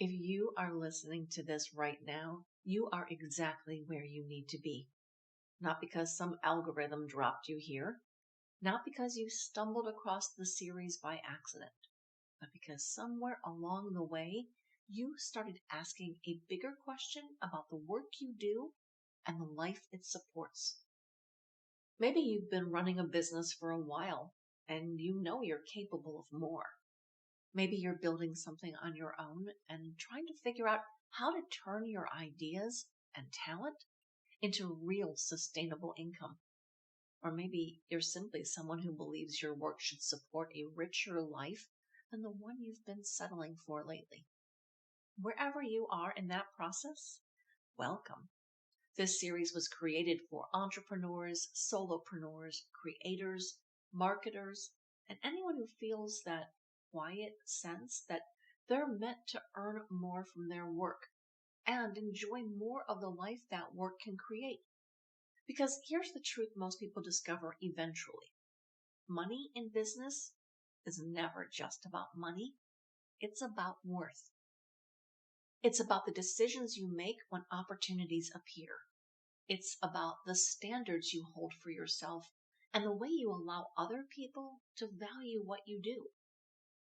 If you are listening to this right now, you are exactly where you need to be. Not because some algorithm dropped you here, not because you stumbled across the series by accident, but because somewhere along the way, you started asking a bigger question about the work you do and the life it supports. Maybe you've been running a business for a while and you know you're capable of more. Maybe you're building something on your own and trying to figure out how to turn your ideas and talent into real sustainable income. Or maybe you're simply someone who believes your work should support a richer life than the one you've been settling for lately. Wherever you are in that process, welcome. This series was created for entrepreneurs, solopreneurs, creators, marketers, and anyone who feels that quiet sense that they're meant to earn more from their work and enjoy more of the life that work can create. Because here's the truth most people discover eventually. Money in business is never just about money. It's about worth. It's about the decisions you make when opportunities appear. It's about the standards you hold for yourself and the way you allow other people to value what you do.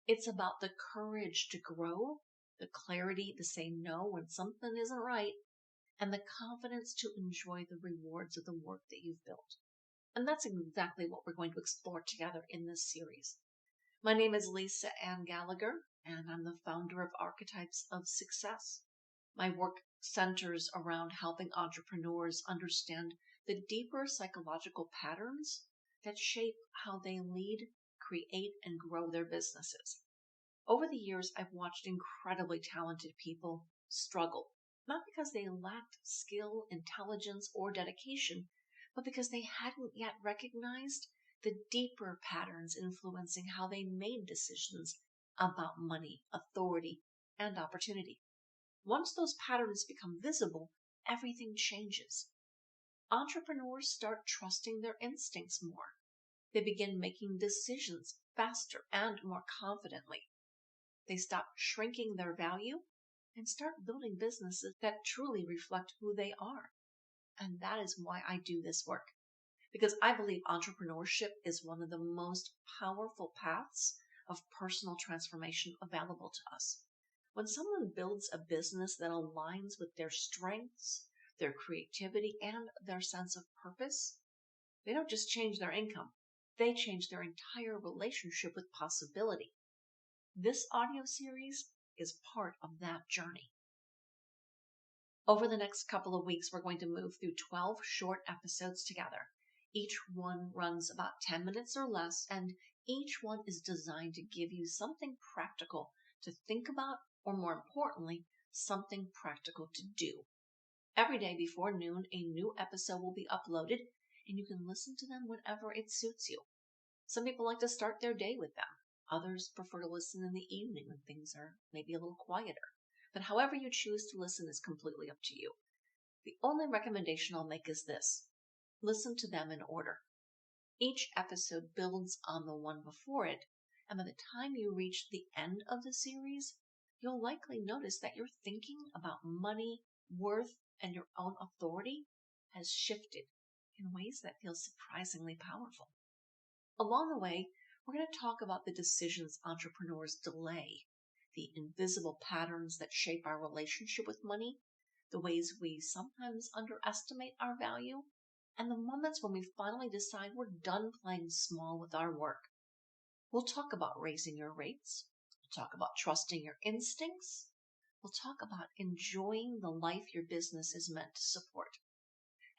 It's about the courage to grow, the clarity to say no when something isn't right, and the confidence to enjoy the rewards of the work that you've built. And that's exactly what we're going to explore together in this series. My name is Lisa Ann Gallagher, and I'm the founder of Archetypes of Success. My work centers around helping entrepreneurs understand the deeper psychological patterns that shape how they lead, create, and grow their businesses. Over the years, I've watched incredibly talented people struggle, not because they lacked skill, intelligence, or dedication, but because they hadn't yet recognized the deeper patterns influencing how they made decisions about money, authority, and opportunity. Once those patterns become visible, everything changes. Entrepreneurs start trusting their instincts more. They begin making decisions faster and more confidently. They stop shrinking their value and start building businesses that truly reflect who they are. And that is why I do this work. Because I believe entrepreneurship is one of the most powerful paths of personal transformation available to us. When someone builds a business that aligns with their strengths, their creativity, and their sense of purpose, they don't just change their income. They change their entire relationship with possibility. This audio series is part of that journey. Over the next couple of weeks, we're going to move through 12 short episodes together. Each one runs about 10 minutes or less, and each one is designed to give you something practical to think about, or more importantly, something practical to do. Every day before noon, a new episode will be uploaded, and you can listen to them whenever it suits you. Some people like to start their day with them. Others prefer to listen in the evening when things are maybe a little quieter. But however you choose to listen is completely up to you. The only recommendation I'll make is this. Listen to them in order. Each episode builds on the one before it, and by the time you reach the end of the series, you'll likely notice that your thinking about money, worth, and your own authority has shifted in ways that feel surprisingly powerful. Along the way, we're going to talk about the decisions entrepreneurs delay, the invisible patterns that shape our relationship with money, the ways we sometimes underestimate our value, and the moments when we finally decide we're done playing small with our work. We'll talk about raising your rates. We'll talk about trusting your instincts. We'll talk about enjoying the life your business is meant to support.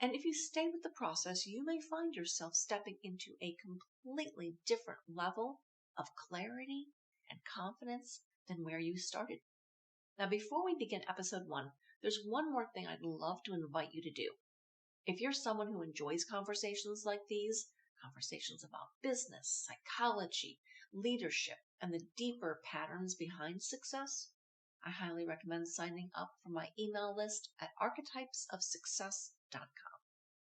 And if you stay with the process, you may find yourself stepping into a completely different level of clarity and confidence than where you started. Now, before we begin episode 1, there's one more thing I'd love to invite you to do. If you're someone who enjoys conversations like these, conversations about business, psychology, leadership, and the deeper patterns behind success, I highly recommend signing up for my email list at archetypesofsuccess.com.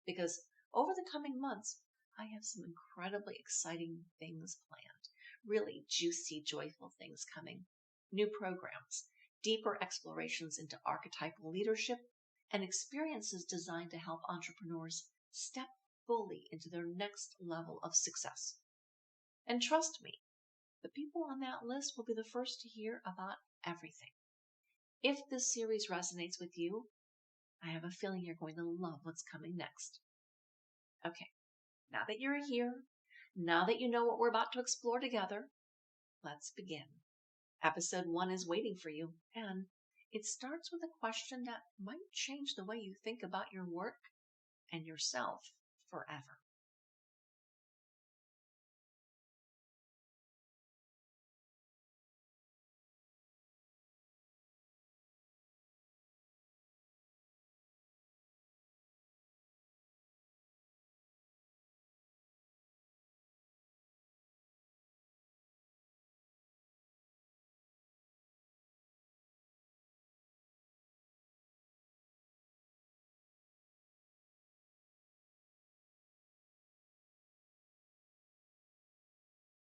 Because over the coming months, I have some incredibly exciting things planned. Really juicy, joyful things coming. New programs, deeper explorations into archetypal leadership, and experiences designed to help entrepreneurs step fully into their next level of success. And trust me, the people on that list will be the first to hear about everything. If this series resonates with you, I have a feeling you're going to love what's coming next. Okay, now that you're here, now that you know what we're about to explore together, let's begin. Episode 1 is waiting for you, and it starts with a question that might change the way you think about your work and yourself forever.